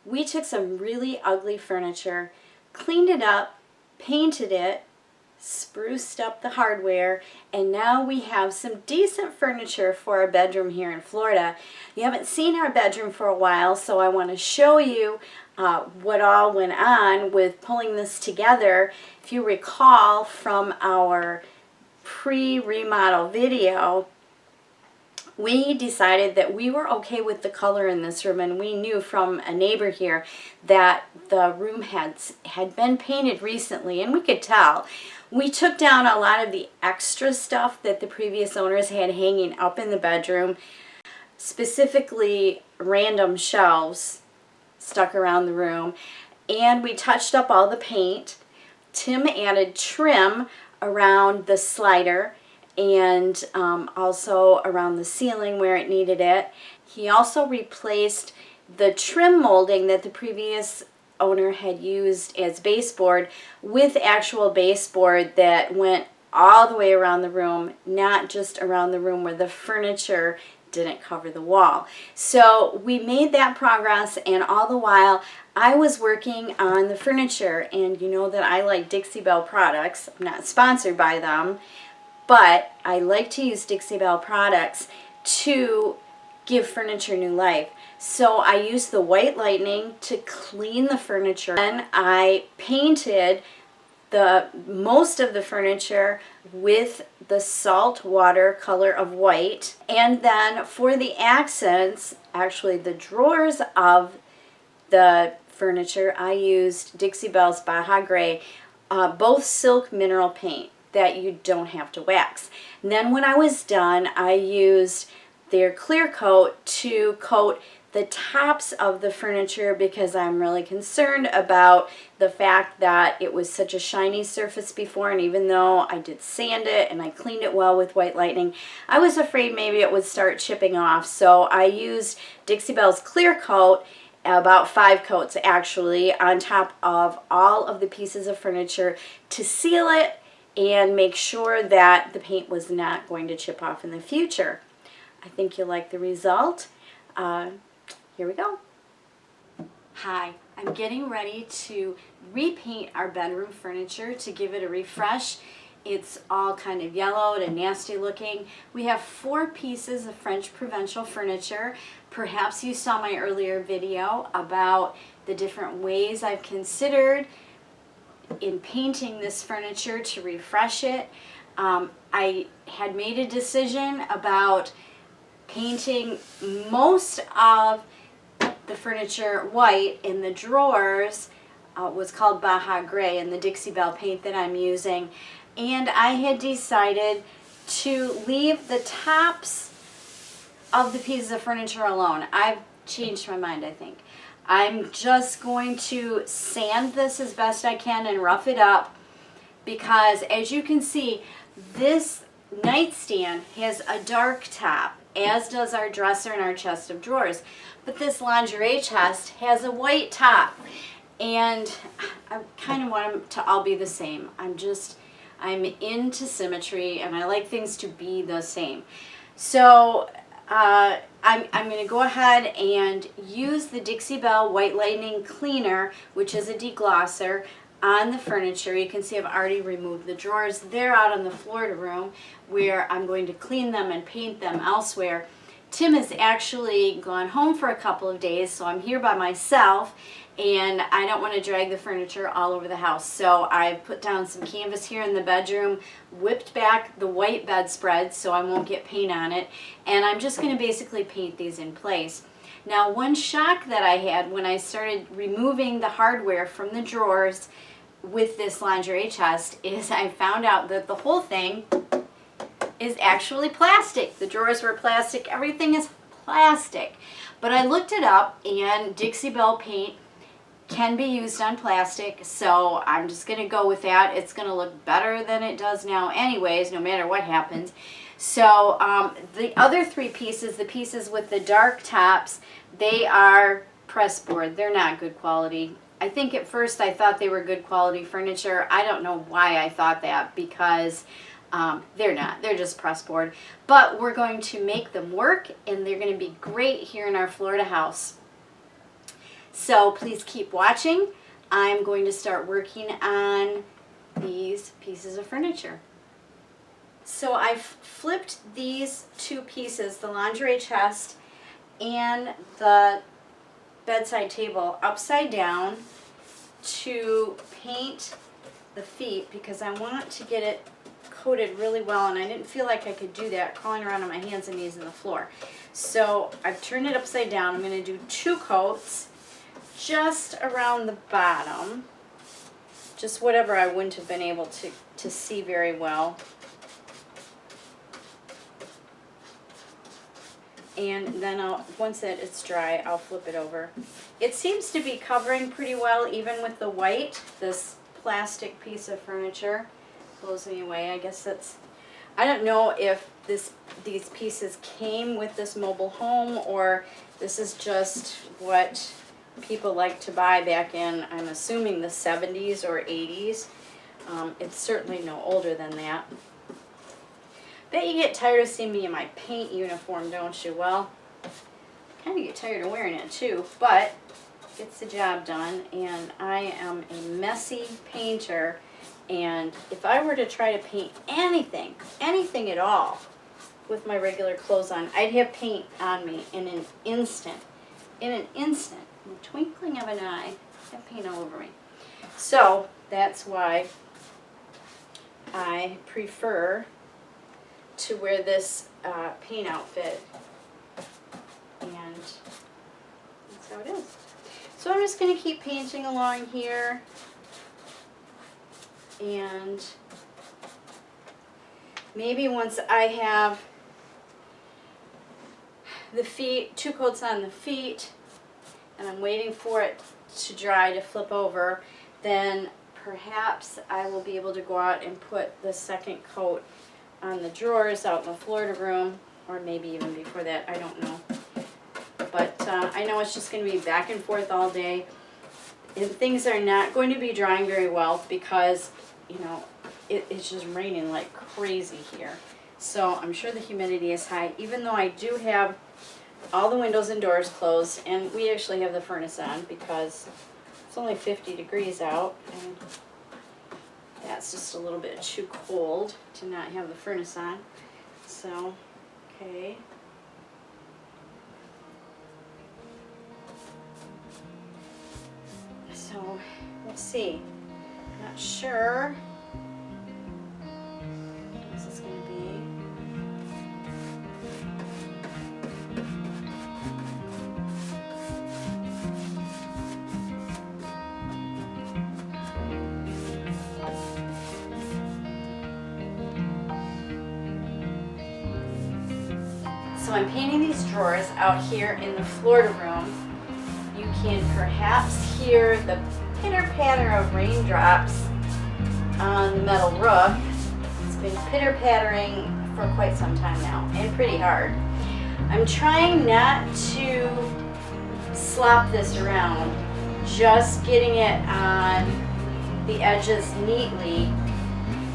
We took some really ugly furniture, cleaned it up, painted it, spruced up the hardware, and now we have some decent furniture for our bedroom here in Florida. You haven't seen our bedroom for a while, so I want to show you what all went on with pulling this together. If you recall from our pre-remodel video, we decided that we were okay with the color in this room, and we knew from a neighbor here that the room had been painted recently, and we could tell. We took down a lot of the extra stuff that the previous owners had hanging up in the bedroom, specifically random shelves stuck around the room, and we touched up all the paint. Tim added trim around the slider and also around the ceiling where it needed it. He also replaced the trim molding that the previous owner had used as baseboard with actual baseboard that went all the way around the room, not just around the room where the furniture didn't cover the wall. So we made that progress, and all the while I was working on the furniture. And you know that I like Dixie Belle products. I'm not sponsored by them, but I like to use Dixie Belle products to give furniture new life. So I used the white Lightening to clean the furniture, and I painted the most of the furniture with the saltwater color of white. And then for the accents, actually the drawers of the furniture, I used Dixie Belle's Baja Gray, both silk mineral paint that you don't have to wax. And then when I was done, I used their clear coat to coat the tops of the furniture because I'm really concerned about the fact that it was such a shiny surface before, and even though I did sand it and I cleaned it well with white Lightening, I was afraid maybe it would start chipping off. So I used Dixie Belle's clear coat, about 5 coats actually, on top of all of the pieces of furniture to seal it and make sure that the paint was not going to chip off in the future. I think you'll like the result. Here we go. Hi, I'm getting ready to repaint our bedroom furniture to give it a refresh. It's all kind of yellowed and nasty looking. We have 4 pieces of French Provincial furniture. Perhaps you saw my earlier video about the different ways I've considered in painting this furniture to refresh it. I had made a decision about painting most of the furniture white, in the drawers was called Baja Gray, and the Dixie Belle paint that I'm using. And I had decided to leave the tops of the pieces of furniture alone. I've changed my mind, I think. I'm just going to sand this as best I can and rough it up, because as you can see, this nightstand has a dark top, as does our dresser and our chest of drawers. But this lingerie chest has a white top, and I kind of want them to all be the same. I'm into symmetry, and I like things to be the same. So I'm going to go ahead and use the Dixie Belle White Lightening Cleaner, which is a deglosser, on the furniture. You can see I've already removed the drawers. They're out on the Florida room where I'm going to clean them and paint them elsewhere. Tim has actually gone home for a couple of days, so I'm here by myself, and I don't want to drag the furniture all over the house. So I've put down some canvas here in the bedroom, whipped back the white bedspread so I won't get paint on it, and I'm just going to basically paint these in place. Now, one shock that I had when I started removing the hardware from the drawers with this lingerie chest is I found out that the whole thing is actually plastic. The drawers were plastic, everything is plastic. But I looked it up, and Dixie Belle paint can be used on plastic, so I'm just going to go with that. It's going to look better than it does now anyways, no matter what happens. So the other 3 pieces, the pieces with the dark tops, they are pressboard. They're not good quality. I think at first I thought they were good quality furniture. I don't know why I thought that, because they're not. They're just pressboard. But we're going to make them work, and they're going to be great here in our Florida house. So please keep watching. I'm going to start working on these pieces of furniture. So I've flipped these two pieces, the lingerie chest and the bedside table, upside down to paint the feet because I want to get it coated really well, and I didn't feel like I could do that crawling around on my hands and knees in the floor. So I've turned it upside down. I'm going to do 2 coats just around the bottom, just whatever I wouldn't have been able to see very well. And then once it's dry, I'll flip it over. It seems to be covering pretty well, even with the white. This plastic piece of furniture blows me away. I guess I don't know if these pieces came with this mobile home or this is just what people like to buy back in, I'm assuming, the 70s or 80s. It's certainly no older than that. Bet you get tired of seeing me in my paint uniform, don't you? Well, I kind of get tired of wearing it too, but it gets the job done, and I am a messy painter, and if I were to try to paint anything at all with my regular clothes on, I'd have paint on me in an instant. In an instant, in the twinkling of an eye, I have paint all over me. So that's why I prefer to wear this paint outfit, and that's how it is. So I'm just going to keep painting along here, and maybe once I have the feet, 2 coats on the feet, and I'm waiting for it to dry to flip over, then perhaps I will be able to go out and put the second coat on the drawers out in the Florida room, or maybe even before that, I don't know. But I know it's just going to be back and forth all day, and things are not going to be drying very well because, you know, it's just raining like crazy here. So I'm sure the humidity is high, even though I do have all the windows and doors closed, and we actually have the furnace on because it's only 50 degrees out, and that's just a little bit too cold to not have the furnace on. So, okay. So, let's see. Not sure what this is going to be. So I'm painting these drawers out here in the Florida room. You can perhaps hear the pitter-patter of raindrops on the metal roof. It's been pitter-pattering for quite some time now, and pretty hard. I'm trying not to slop this around, just getting it on the edges neatly,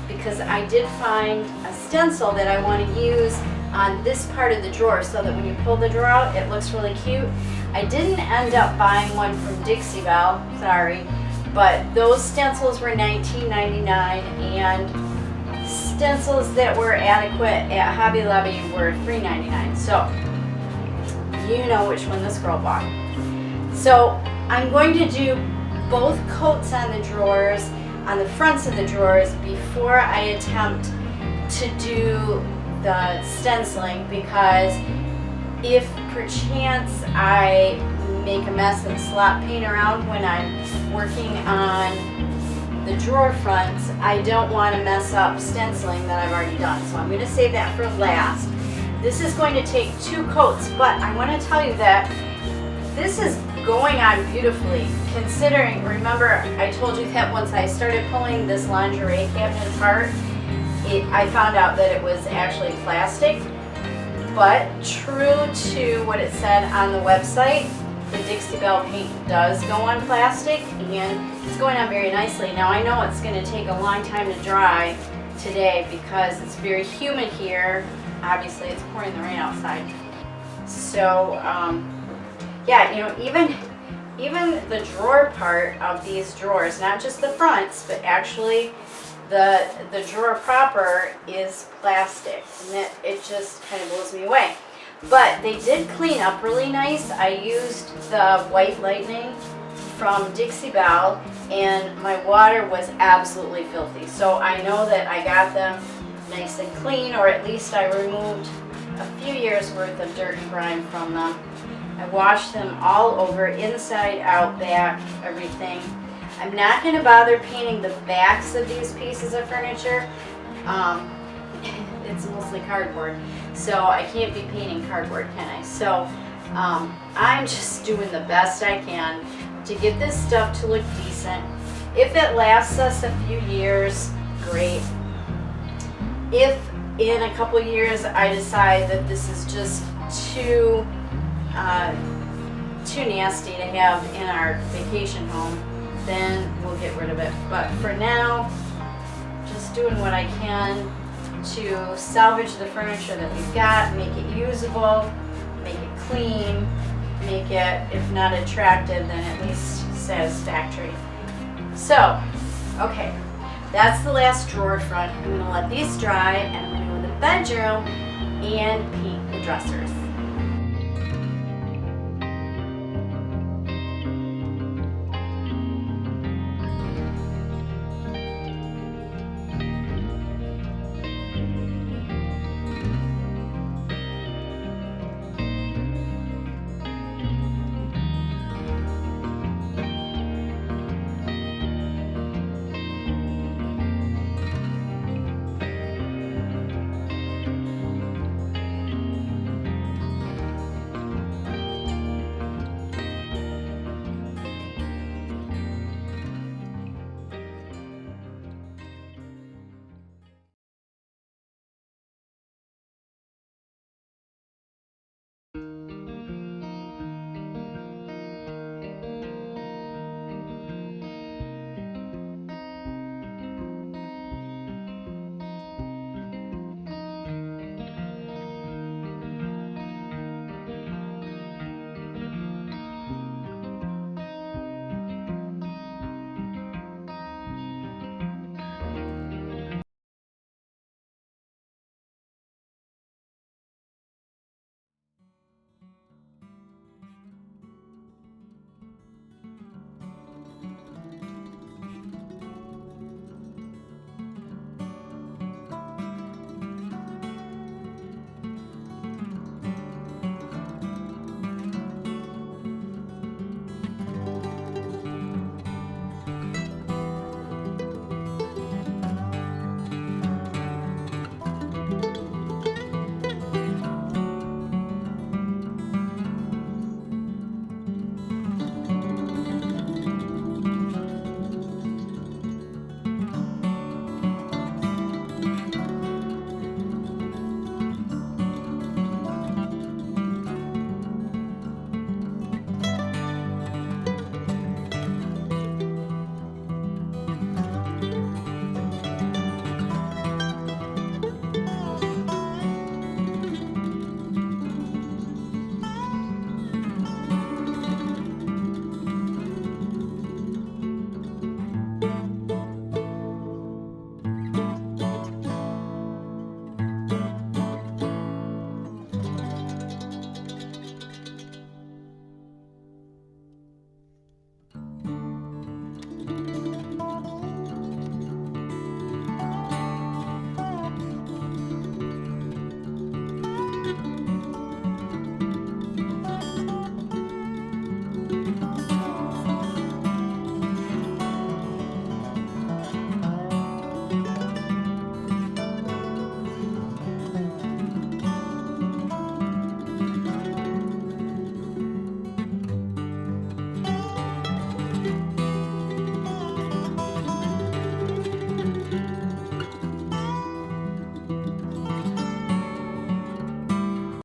because I did find a stencil that I want to use on this part of the drawer so that when you pull the drawer out, it looks really cute. I didn't end up buying one from Dixie Belle, sorry, but those stencils were $19.99, and stencils that were adequate at Hobby Lobby were $3.99. So you know which one this girl bought. So I'm going to do both coats on the drawers, on the fronts of the drawers, before I attempt to do the stenciling, because if perchance I make a mess and slop paint around when I'm working on the drawer fronts, I don't want to mess up stenciling that I've already done. So I'm going to save that for last. This is going to take 2 coats, but I want to tell you that this is going on beautifully, considering, remember I told you that once I started pulling this lingerie cabinet apart, I found out that it was actually plastic, but true to what it said on the website, the Dixie Belle paint does go on plastic, and it's going on very nicely. Now I know it's going to take a long time to dry today because it's very humid here. Obviously it's pouring the rain outside. So yeah, you know, even the drawer part of these drawers, not just the fronts, but actually the drawer proper is plastic, and it just kind of blows me away. But they did clean up really nice. I used the white Lightening from Dixie Belle, and my water was absolutely filthy. So I know that I got them nice and clean, or at least I removed a few years worth of dirt and grime from them. I washed them all over, inside, out, back, everything. I'm not going to bother painting the backs of these pieces of furniture. It's mostly cardboard, so I can't be painting cardboard, can I? So I'm just doing the best I can to get this stuff to look decent. If it lasts us a few years, great. If in a couple years I decide that this is just too nasty to have in our vacation home, then we'll get rid of it. But for now, just doing what I can to salvage the furniture that we've got, make it usable, make it clean, make it, if not attractive, then at least satisfactory. So, okay, that's the last drawer front. I'm going to let these dry, and I'm going to go in the bedroom and paint the dressers.